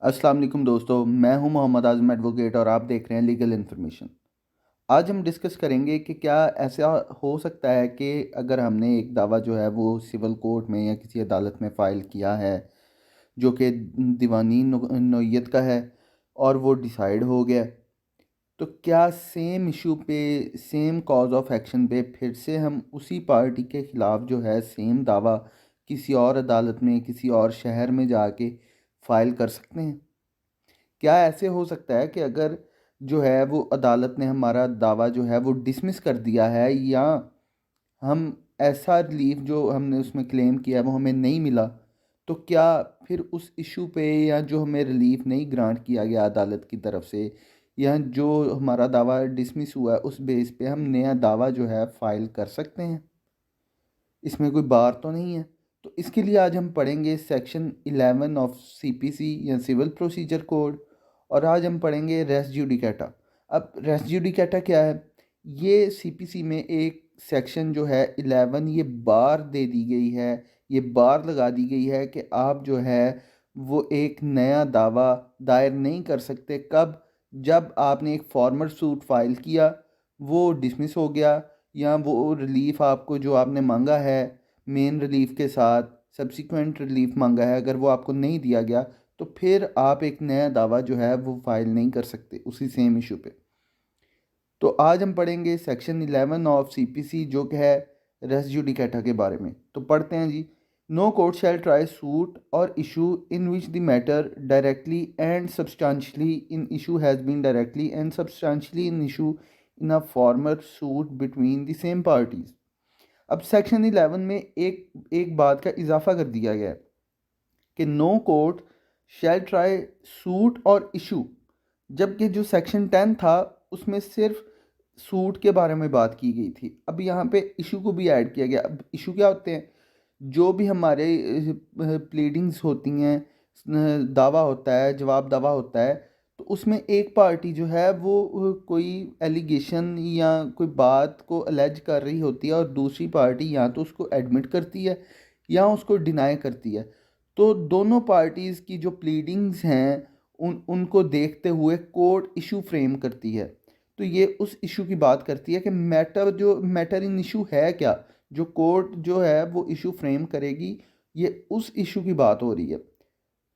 अस्सलाम वालेकुम दोस्तों, मैं हूं मोहम्मद आज़म एडवोकेट और आप देख रहे हैं लीगल इन्फॉर्मेशन। आज हम डिस्कस करेंगे कि क्या ऐसा हो सकता है कि अगर हमने एक दावा जो है वो सिविल कोर्ट में या किसी अदालत में फ़ाइल किया है जो कि दीवानी नौयत का है और वो डिसाइड हो गया, तो क्या सेम इशू पे सेम कॉज ऑफ एक्शन पे फिर से हम उसी पार्टी के ख़िलाफ़ जो है सेम दावा किसी और अदालत में किसी और शहर में जाके फ़ाइल कर सकते हैं? क्या ऐसे हो सकता है कि अगर जो है वो अदालत ने हमारा दावा जो है वो डिसमिस कर दिया है, या हम ऐसा रिलीफ जो हमने उसमें क्लेम किया है वो हमें नहीं मिला, तो क्या फिर उस इशू पे या जो हमें रिलीफ नहीं ग्रांट किया गया अदालत की तरफ से, या जो हमारा दावा डिसमिस हुआ है उस बेस पे हम नया दावा जो है फाइल कर सकते हैं? इसमें कोई बार तो नहीं है? तो इसके लिए आज हम पढ़ेंगे सेक्शन 11 ऑफ सीपीसी या सिविल प्रोसीजर कोड, और आज हम पढ़ेंगे रेस जुडिकेटा। अब रेस जुडिकेटा क्या है? ये सीपीसी में एक सेक्शन जो है 11, ये बार दे दी गई है, ये बार लगा दी गई है कि आप जो है वो एक नया दावा दायर नहीं कर सकते। कब? जब आपने एक फॉर्मल सूट फाइल किया, वो डिसमिस हो गया, या वो रिलीफ आपको जो आपने मांगा है मेन रिलीफ के साथ सब्सिक्वेंट रिलीफ मांगा है, अगर वो आपको नहीं दिया गया, तो फिर आप एक नया दावा जो है वो फाइल नहीं कर सकते उसी सेम इशू पे। तो आज हम पढ़ेंगे सेक्शन 11 ऑफ सीपीसी जो कि है रेस जुडिकेटा के बारे में। तो पढ़ते हैं जी। No court shall try suit or issue in which the matter directly and substantially in issue has been directly and substantially in issue in a former suit between the same parties. अब section 11 में एक एक बात का इजाफा कर दिया गया है कि no court shall try suit or issue, जबकि जो सेक्शन 10 था उसमें सिर्फ सूट के बारे में बात की गई थी। अब यहाँ पे इशू को भी ऐड किया गया। अब इशू क्या होते हैं? जो भी हमारे प्लीडिंग्स होती हैं, दावा होता है, जवाब दावा होता है, तो उसमें एक पार्टी जो है वो कोई एलिगेशन या कोई बात को अलेज कर रही होती है, और दूसरी पार्टी या तो उसको एडमिट करती है या उसको डिनाई करती है। तो दोनों पार्टीज़ की जो प्लीडिंग्स हैं उनको देखते हुए कोर्ट इशू फ्रेम करती है। तो ये उस इशू की बात करती है कि मैटर इन इशू है क्या, जो कोर्ट जो है वो इशू फ्रेम करेगी, ये उस इशू की बात हो रही है।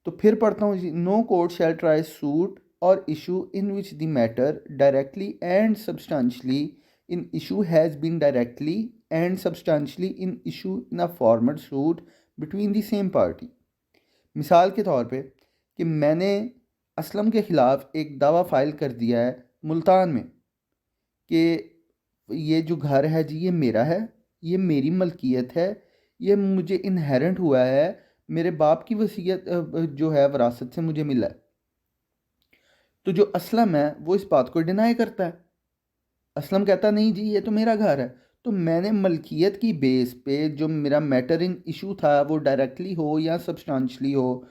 तो फिर पढ़ता हूँ जी। No court shall try suit or issue in which the matter directly and substantially in issue has been directly and substantially in issue in a formal suit between the same party. मिसाल के तौर पे कि मैंने असलम के ख़िलाफ़ एक दावा फ़ाइल कर दिया है मुल्तान में कि ये जो घर है जी ये मेरा है, ये मेरी मलकियत है, ये मुझे इनहेरेंट हुआ है, मेरे बाप की वसीयत जो है विरासत से मुझे मिला है। तो जो असलम है वो इस बात को डिनाई करता है। असलम कहता नहीं जी ये तो मेरा घर है। तो मैंने मलकियत की बेस पे जो मेरा मैटर इन इशू था वो डायरेक्टली हो या सब्सटेंशली हो,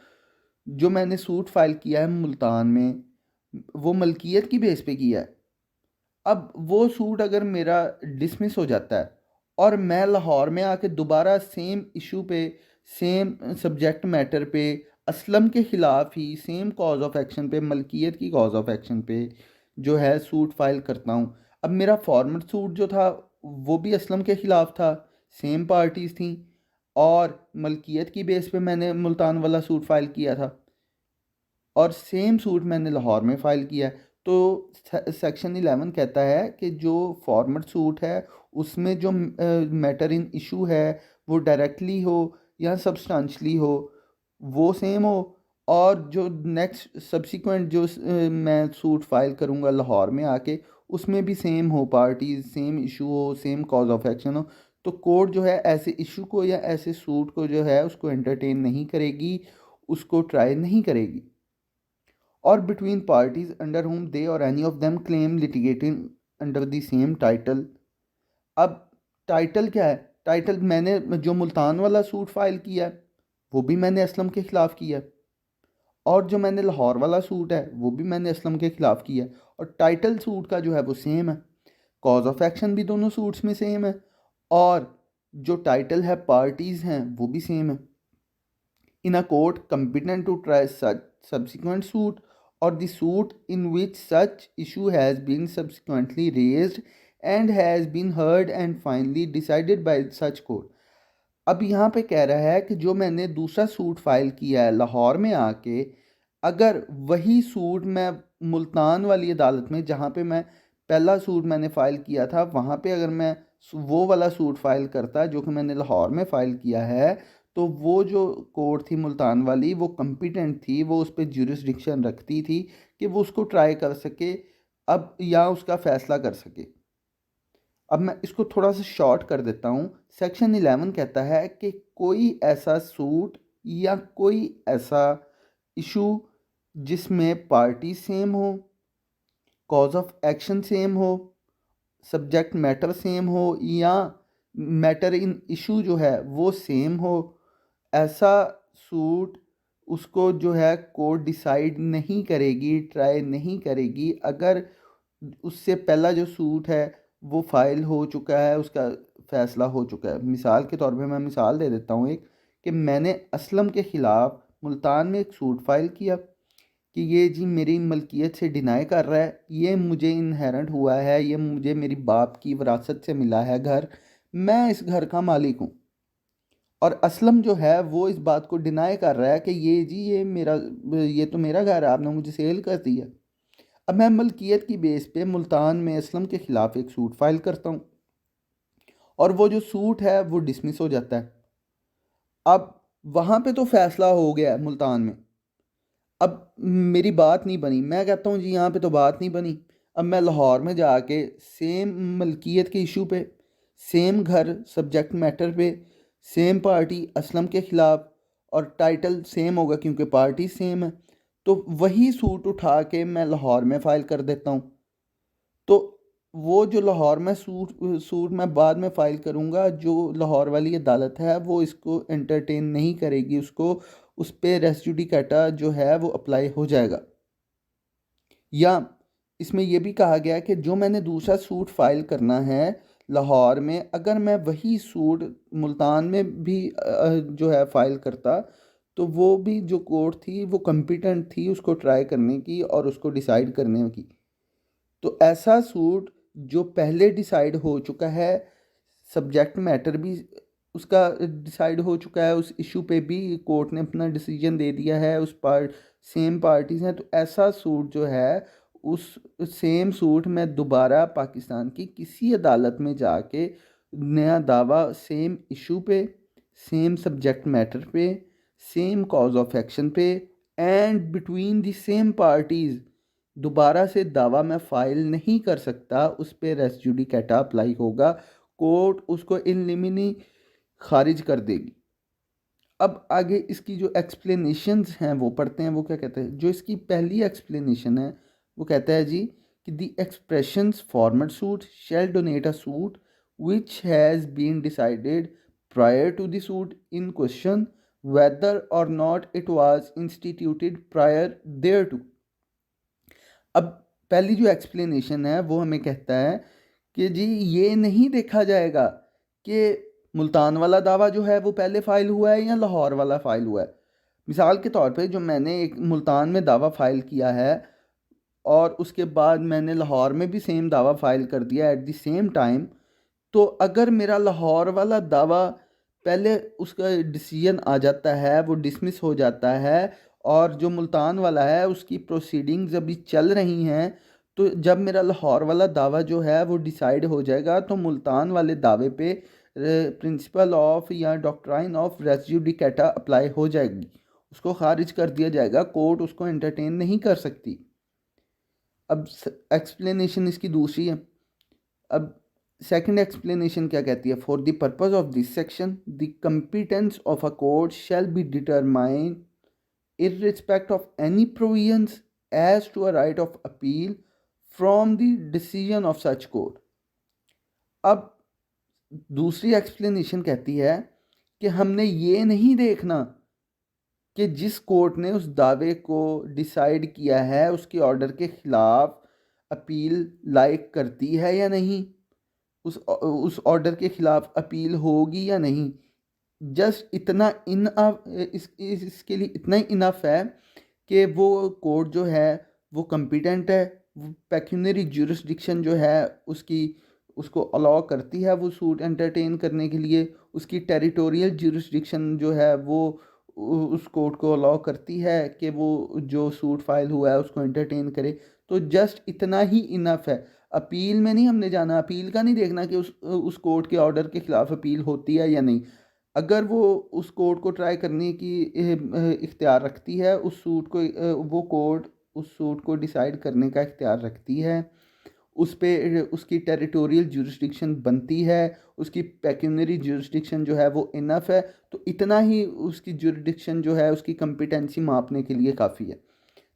जो मैंने सूट फाइल किया है मुल्तान में, वो मलकियत की बेस पे किया है। अब वो सूट अगर मेरा डिसमिस हो जाता है और मैं लाहौर में आके दोबारा सेम इशू पे, सेम सब्जेक्ट मैटर पे, असलम के ख़िलाफ़ ही सेम कॉज ऑफ एक्शन पे, मलकियत की कॉज ऑफ एक्शन पे जो है सूट फाइल करता हूँ। अब मेरा फॉर्मल सूट जो था वो भी असलम के ख़िलाफ़ था, सेम पार्टीज़ थी, और मलकियत की बेस पे मैंने मुल्तान वाला सूट फाइल किया था, और सेम सूट मैंने लाहौर में फ़ाइल किया है। तो सेक्शन 11 कहता है कि जो फॉर्मेट सूट है उसमें जो मैटर इन इशू है वो डायरेक्टली हो या सब्सटेंशली हो, वो सेम हो, और जो नेक्स्ट सब्सिक्वेंट जो मैं सूट फाइल करूँगा लाहौर में आके, उसमें भी सेम हो, पार्टीज सेम इशू हो, सेम कॉज ऑफ एक्शन हो। तो कोर्ट जो है ऐसे इशू को या ऐसे सूट को जो है उसको एंटरटेन नहीं करेगी, उसको ट्राई नहीं करेगी। और between parties under whom they or any of them claim litigating under the same title। अब टाइटल क्या है? टाइटल मैंने जो मुल्तान वाला सूट फाइल किया है वो भी मैंने असलम के ख़िलाफ़ किया है, और जो मैंने लाहौर वाला सूट है वो भी मैंने असलम के ख़िलाफ़ किया है, और टाइटल सूट का जो है वो सेम है, कॉज ऑफ एक्शन भी दोनों सूट्स में सेम है, और जो टाइटल है पार्टीज़ हैं वो भी सेम है। In a court competent to try such subsequent suit or the suit in which such issue has been subsequently raised and has been heard and finally decided by such court। अब यहाँ पे कह रहा है कि जो मैंने दूसरा सूट फाइल किया है लाहौर में आके, अगर वही सूट मैं मुल्तान वाली अदालत में, जहाँ पे मैं पहला सूट मैंने फ़ाइल किया था, वहाँ पे अगर मैं वो वाला सूट फाइल करता जो कि मैंने लाहौर में फ़ाइल किया है, तो वो जो कोर्ट थी मुल्तान वाली, वो कम्पिटेंट थी, वो उस पर जुरिस्डिक्शन रखती थी कि वो उसको ट्राई कर सके अब या उसका फ़ैसला कर सके। अब मैं इसको थोड़ा सा शॉर्ट कर देता हूँ। सेक्शन 11 कहता है कि कोई ऐसा सूट या कोई ऐसा इशू जिसमें पार्टी सेम हो, कॉज ऑफ एक्शन सेम हो, सब्जेक्ट मैटर सेम हो या मैटर इन इशू जो है वो सेम हो, ऐसा सूट उसको जो है कोर्ट डिसाइड नहीं करेगी, ट्राई नहीं करेगी अगर उससे पहला जो सूट है वो फाइल हो चुका है, उसका फ़ैसला हो चुका है। मिसाल के तौर पे मैं मिसाल दे देता हूँ एक, कि मैंने असलम के ख़िलाफ़ मुल्तान में एक सूट फ़ाइल किया कि ये जी मेरी मलकियत से डिनाई कर रहा है, ये मुझे इनहेरेंट हुआ है, ये मुझे मेरी बाप की विरासत से मिला है घर, मैं इस घर का मालिक हूँ। और असलम जो है वो इस बात को डिनाई कर रहा है कि ये जी ये तो मेरा घर है, आपने मुझे सेल कर दिया। अब मैं मलकियत की बेस पे मुल्तान में असलम के ख़िलाफ़ एक सूट फाइल करता हूँ और वो जो सूट है वो डिसमिस हो जाता है। अब वहाँ पे तो फ़ैसला हो गया है मुल्तान में, अब मेरी बात नहीं बनी, मैं कहता हूँ जी यहाँ पे तो बात नहीं बनी। अब मैं लाहौर में जाके सेम मलकियत के इशू पे, सेम घर सब्जेक्ट मैटर पे, सेम पार्टी असलम के ख़िलाफ़, और टाइटल सेम होगा क्योंकि पार्टी सेम है, तो वही सूट उठा के मैं लाहौर में फ़ाइल कर देता हूँ। तो वो जो लाहौर में सूट मैं बाद में फ़ाइल करूँगा, जो लाहौर वाली अदालत है वो इसको एंटरटेन नहीं करेगी, उसको उस पे रेस जुडिकाटा जो है वो अप्लाई हो जाएगा। या इसमें यह भी कहा गया कि जो मैंने दूसरा सूट फाइल करना है लाहौर में, अगर मैं वही सूट मुल्तान में भी जो है फ़ाइल करता, तो वो भी जो कोर्ट थी वो कम्पिटेंट थी उसको ट्राई करने की और उसको डिसाइड करने की। तो ऐसा सूट जो पहले डिसाइड हो चुका है, सब्जेक्ट मैटर भी उसका डिसाइड हो चुका है, उस इशू पे भी कोर्ट ने अपना डिसीजन दे दिया है, उस सेम पार्टीज़ हैं, तो ऐसा सूट जो है उस सेम सूट में दोबारा पाकिस्तान की किसी अदालत में जाके नया दावा सेम इशू पे, सेम सब्जेक्ट मैटर पे, सेम कॉज ऑफ एक्शन पे and between the same parties दोबारा से दावा मैं फ़ाइल नहीं कर सकता, उस पर रेस जुडिकाटा अप्लाई होगा, कोर्ट उसको इन लिमिनी खारिज कर देगी। अब आगे इसकी जो एक्सप्लेनेशंस हैं वो पढ़ते हैं, वो क्या कहते हैं। जो इसकी पहली एक्सप्लेनेशन है वो कहता है जी कि the expressions former suit shall denote a suit which has been decided prior to the suit in question whether or not it was instituted prior thereto. अब पहली जो एक्सप्लेनेशन है वो हमें कहता है कि जी ये नहीं देखा जाएगा कि मुल्तान वाला दावा जो है वो पहले फ़ाइल हुआ है या लाहौर वाला फ़ाइल हुआ है। मिसाल के तौर पे जो मैंने एक मुल्तान में दावा फ़ाइल किया है और उसके बाद मैंने लाहौर में भी सेम दावा फ़ाइल कर दिया एट द सेम टाइम, तो अगर मेरा लाहौर वाला दावा पहले उसका डिसीजन आ जाता है, वो डिसमिस हो जाता है, और जो मुल्तान वाला है उसकी प्रोसीडिंग्स अभी चल रही हैं, तो जब मेरा लाहौर वाला दावा जो है वो डिसाइड हो जाएगा तो मुल्तान वाले दावे पे प्रिंसिपल ऑफ या doctrine of res judicata apply हो जाएगी, उसको खारिज कर दिया जाएगा, कोर्ट उसको एंटरटेन नहीं कर सकती। अब एक्सप्लेनेशन इसकी दूसरी है। अब सेकंड एक्सप्लेनेशन क्या कहती है, for the purpose of this section the competence of a court shall be determined irrespect of any provisions as to a right of appeal from the decision of such court। अब दूसरी explanation कहती है कि हमने ये नहीं देखना कि जिस कोर्ट ने उस दावे को डिसाइड किया है उसके ऑर्डर के ख़िलाफ़ अपील लायक करती है या नहीं, उस ऑर्डर के ख़िलाफ़ अपील होगी या नहीं। जस्ट इतना इसके लिए इतना ही इनफ है कि वो कोर्ट जो है वो कम्पिटेंट है, वो पेक्यूनरी ज्यूरिसडिक्शन जो है उसकी उसको अलाउ करती है वो सूट एंटरटेन करने के लिए, उसकी टेरिटोरियल ज्यूरिसडिक्शन जो है वो उस कोर्ट को अलाउ करती है कि वो जो सूट फाइल हुआ है उसको एंटरटेन करे। तो जस्ट इतना ही इनफ है। अपील में नहीं हमने जाना, अपील का नहीं देखना कि उस कोर्ट के ऑर्डर के ख़िलाफ़ अपील होती है या नहीं। अगर वो उस कोर्ट को ट्राई करने की इख्तियार रखती है, उस सूट को वो कोर्ट उस सूट को डिसाइड करने का इख्तियार रखती है, उस पे उसकी टेरिटोरियल जुरिस्डिक्शन बनती है, उसकी पेक्यूनरी जुरिस्डिक्शन जो है वो इनफ है, तो इतना ही उसकी जुरिस्डिक्शन जो है उसकी कंपिटेंसी मापने के लिए काफ़ी है।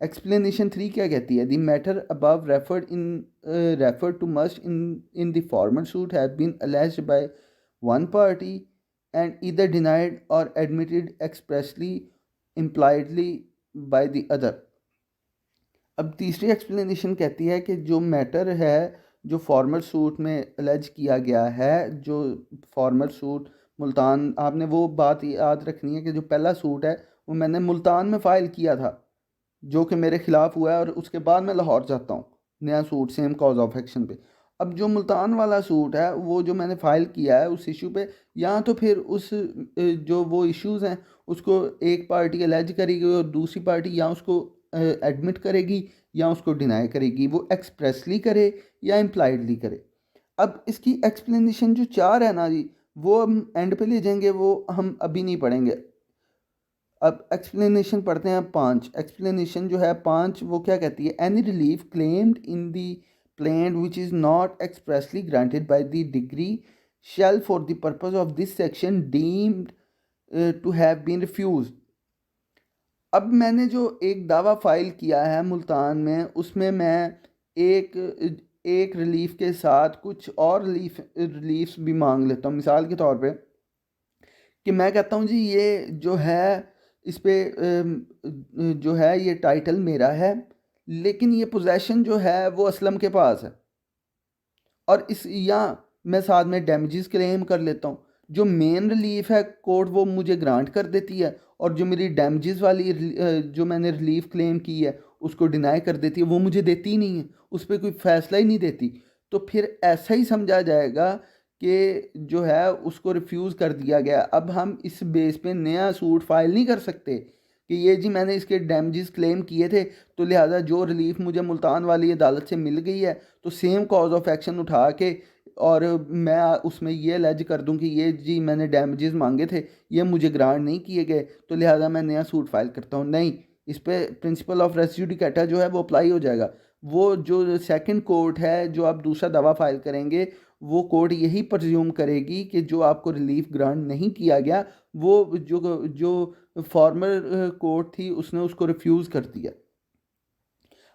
एक्सप्लेनेशन 3 क्या कहती है? The matter above referred to must in the formal suit have been alleged by one party and either denied or admitted expressly impliedly by the other। अब तीसरी एक्सप्लेनेशन कहती है कि जो मैटर है जो फॉर्मल सूट में अलेज किया गया है, जो फॉर्मल सूट मुल्तान, आपने वो बात याद रखनी है कि जो पहला सूट है वो मैंने मुल्तान में फ़ाइल किया था जो कि मेरे ख़िलाफ़ हुआ है, और उसके बाद मैं लाहौर जाता हूँ नया suit same cause of action पे। अब जो मुल्तान वाला सूट है वो जो मैंने फ़ाइल किया है उस इशू पे, या तो फिर उस जो वो इश्यूज़ हैं उसको एक पार्टी एलेज करेगी और दूसरी पार्टी या उसको एडमिट करेगी या उसको डिनाई करेगी, वो एक्सप्रेसली करे या इम्प्लाइडली करे। अब इसकी एक्सप्लेनेशन जो 4 है ना जी, वो हम एंड पे ले जाएंगे, वो हम अभी नहीं पढ़ेंगे। अब एक्सप्लेनेशन पढ़ते हैं 5। एक्सप्लेनेशन जो है 5 वो क्या कहती है? Any relief claimed in the plaint which is not expressly granted by the decree shall for the purpose of this section deemed to have been refused. अब मैंने जो एक दावा फाइल किया है मुल्तान में, उसमें मैं एक एक रिलीफ के साथ कुछ और रिलीफ्स भी मांग लेता हूँ। मिसाल के तौर पे कि मैं कहता हूँ जी ये जो है इस पे जो है ये टाइटल मेरा है, लेकिन ये पोजेसन जो है वो असलम के पास है, और इस या मैं साथ में डैमेजेस क्लेम कर लेता हूँ। जो मेन रिलीफ है कोर्ट वो मुझे ग्रांट कर देती है, और जो मेरी डैमेजेस वाली जो मैंने रिलीफ क्लेम की है उसको डिनाई कर देती है, वो मुझे देती ही नहीं है, उस पर कोई फ़ैसला ही नहीं देती। तो फिर ऐसा ही समझा जाएगा कि जो है उसको रिफ्यूज़ कर दिया गया। अब हम इस बेस पे नया सूट फाइल नहीं कर सकते कि ये जी मैंने इसके डैमेजेस क्लेम किए थे, तो लिहाजा जो रिलीफ मुझे मुल्तान वाली अदालत से मिल गई है तो सेम कॉज ऑफ एक्शन उठा के और मैं उसमें ये अलेज कर दूं कि ये जी मैंने डैमेजेस मांगे थे, ये मुझे ग्रांट नहीं किए गए, तो लिहाजा मैं नया सूट फाइल करता हूँ। नहीं, इस पे प्रिंसिपल ऑफ रेस जुडिकाटा जो है वो अप्लाई हो जाएगा। वो जो सेकंड कोर्ट है जो आप दूसरा दवा फाइल करेंगे, वो कोर्ट यही प्रज्यूम करेगी कि जो आपको रिलीफ ग्रांट नहीं किया गया वो जो जो फॉर्मर कोर्ट थी उसने उसको रिफ्यूज़ कर दिया।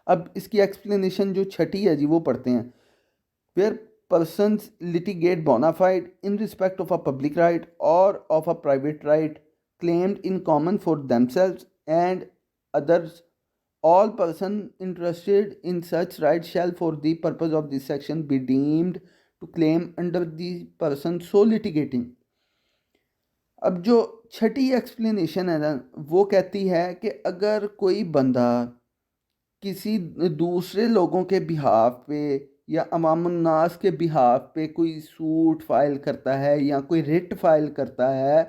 अब इसकी एक्सप्लेनेशन जो छठी है जी वो पढ़ते हैं। Where persons litigate bona fide in respect of a public right or of a private right claimed in common for themselves and others, all person interested in such right shall for the purpose of this section be deemed to claim under the person so litigating। अब जो छठी explanation है ना वो कहती है कि अगर कोई बंदा किसी दूसरे लोगों के बिहाफ पे या अवामुन्नास के बिहाफ पे कोई सूट फाइल करता है या कोई रिट फाइल करता है,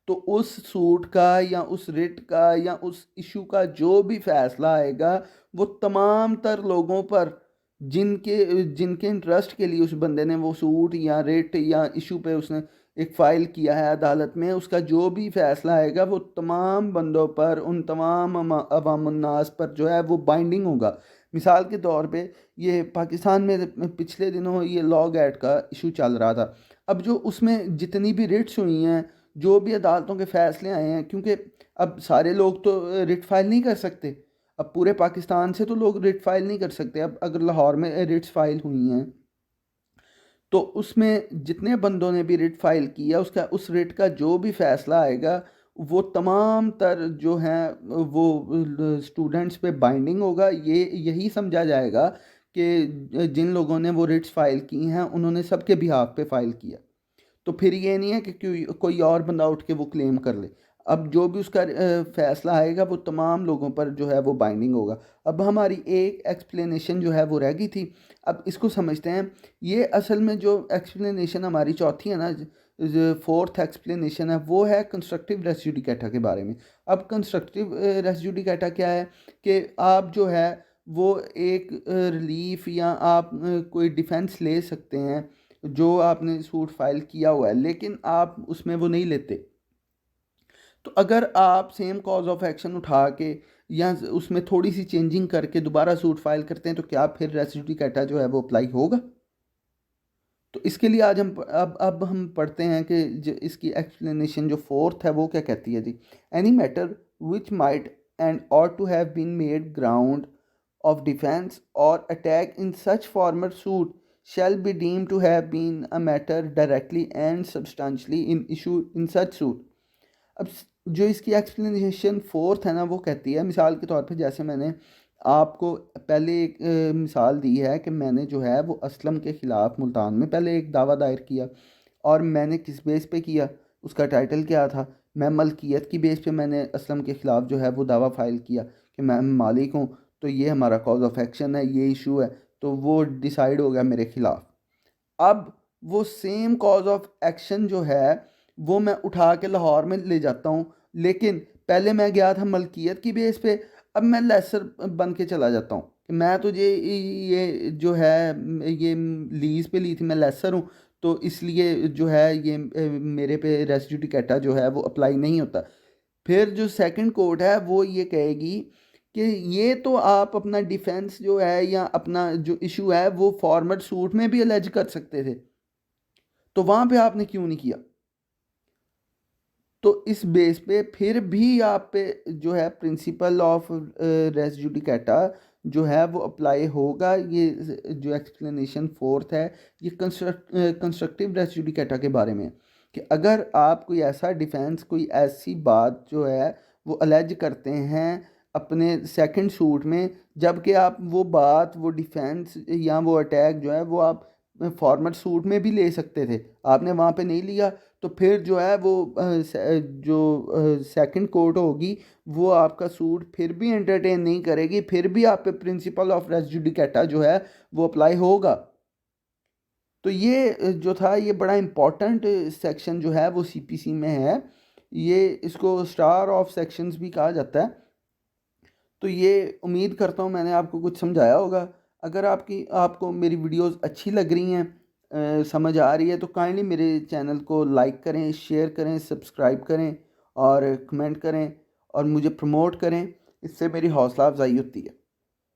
तो उस सूट का या उस रिट का या उस इशू का जो भी फैसला आएगा वो तमाम तर लोगों पर जिनके जिनके इंटरेस्ट के लिए उस बंदे ने वो सूट या रिट या इशू पे उसने एक फ़ाइल किया है अदालत में, उसका जो भी फैसला आएगा वो तमाम बंदों पर, उन तमाम अवामुन्नास पर जो है वो बाइंडिंग होगा। मिसाल के तौर पे ये पाकिस्तान में पिछले दिनों ये लॉग एक्ट का इशू चल रहा था। अब जो उसमें जितनी भी रिट्स हुई हैं, जो भी अदालतों के फ़ैसले आए हैं, क्योंकि अब सारे लोग तो रिट फाइल नहीं कर सकते, अब पूरे पाकिस्तान से तो लोग रिट फाइल नहीं कर सकते। अब अगर लाहौर में रिट्स फाइल हुई हैं तो उसमें जितने बंदों ने भी रिट फाइल किया उसका उस रिट का जो भी फैसला आएगा वो तमाम तर जो हैं वो स्टूडेंट्स पे बाइंडिंग होगा। ये यही समझा जाएगा कि जिन लोगों ने वो रिट्स फाइल की हैं उन्होंने सबके बिहाफ पे फाइल किया। तो फिर ये नहीं है कि कोई और बंदा उठ के वो क्लेम कर ले। अब जो भी उसका फैसला आएगा वो तमाम लोगों पर जो है वो बाइंडिंग होगा। अब हमारी एक एक्सप्लेनेशन जो है वो रह गई थी, अब इसको समझते हैं। ये असल में जो एक्सप्लेनेशन हमारी चौथी है ना, फोर्थ एक्सप्लेनेशन है, वो है कंस्ट्रक्टिव रेस जुडिकेटा के बारे में। अब कंस्ट्रक्टिव रेस जुडिकेटा क्या है कि आप जो है वो एक रिलीफ या आप कोई डिफेंस ले सकते हैं जो आपने सूट फाइल किया हुआ है, लेकिन आप उसमें वो नहीं लेते। तो अगर आप सेम कॉज ऑफ एक्शन उठा के या उसमें थोड़ी सी चेंजिंग करके दोबारा सूट फाइल करते हैं तो क्या फिर रेस जुडिकाटा जो है वो अप्लाई होगा? तो इसके लिए आज हम अब हम पढ़ते हैं कि जो इसकी एक्सप्लेनेशन जो फोर्थ है वो क्या कहती है जी। Any matter which might and ought to have been made ground of defense or attack in such former suit shall be deemed to have been a matter directly and substantially in issue in such suit। अब जो इसकी explanation fourth है ना वो कहती है, मिसाल के तौर पे जैसे मैंने आपको पहले एक मिसाल दी है कि मैंने जो है वो असलम के ख़िलाफ़ मुल्तान में पहले एक दावा दायर किया, और मैंने किस बेस पे किया, उसका टाइटल क्या था, मैं मलकियत की बेस पे मैंने असलम के ख़िलाफ़ जो है वो दावा फ़ाइल किया कि मैं मालिक हूँ, तो ये हमारा कॉज ऑफ एक्शन है, ये इशू है, तो वो डिसाइड हो गया मेरे ख़िलाफ़। अब वो सेम कॉज ऑफ एक्शन जो है वो मैं उठा के लाहौर में ले जाता हूँ, लेकिन पहले मैं गया था मलकियत की बेस पे, अब मैं लेसर बन के चला जाता हूँ कि मैं तुझे ये जो है ये लीज पे ली थी, मैं लेसर हूँ, तो इसलिए जो है ये मेरे पे रेस जुडिकेटा जो है वो अप्लाई नहीं होता। फिर जो सेकंड कोर्ट है वो ये कहेगी कि ये तो आप अपना डिफेंस जो है या अपना जो इशू है वो फॉर्मर सूट में भी अलेज कर सकते थे, तो वहाँ पे आपने क्यों नहीं किया? तो इस बेस पे फिर भी आप पे जो है प्रिंसिपल ऑफ रेस जुडिकेटा जो है वो अप्लाई होगा। ये जो एक्सप्लेनेशन फोर्थ है ये कंस्ट्रक्टिव रेस जुडिकेटा के बारे में, कि अगर आप कोई ऐसा डिफेंस कोई ऐसी बात जो है वो अलेज करते हैं अपने सेकंड सूट में, जबकि आप वो बात वो डिफेंस या वो अटैक जो है वो आप फॉर्मर सूट में भी ले सकते थे, आपने वहाँ पे नहीं लिया, तो फिर जो है वो जो सेकंड कोर्ट होगी वो आपका सूट फिर भी एंटरटेन नहीं करेगी, फिर भी आप पे प्रिंसिपल ऑफ रेस जुडिकेटा जो है वो अप्लाई होगा। तो ये जो था ये बड़ा इम्पोर्टेंट सेक्शन जो है वो सीपीसी में है, ये इसको स्टार ऑफ सेक्शंस भी कहा जाता है। तो ये उम्मीद करता हूँ मैंने आपको कुछ समझाया होगा। अगर आपको मेरी वीडियोस अच्छी लग रही हैं, समझ आ रही है, तो काइंडली मेरे चैनल को लाइक करें, शेयर करें, सब्सक्राइब करें और कमेंट करें और मुझे प्रमोट करें, इससे मेरी हौसला अफजाई होती है।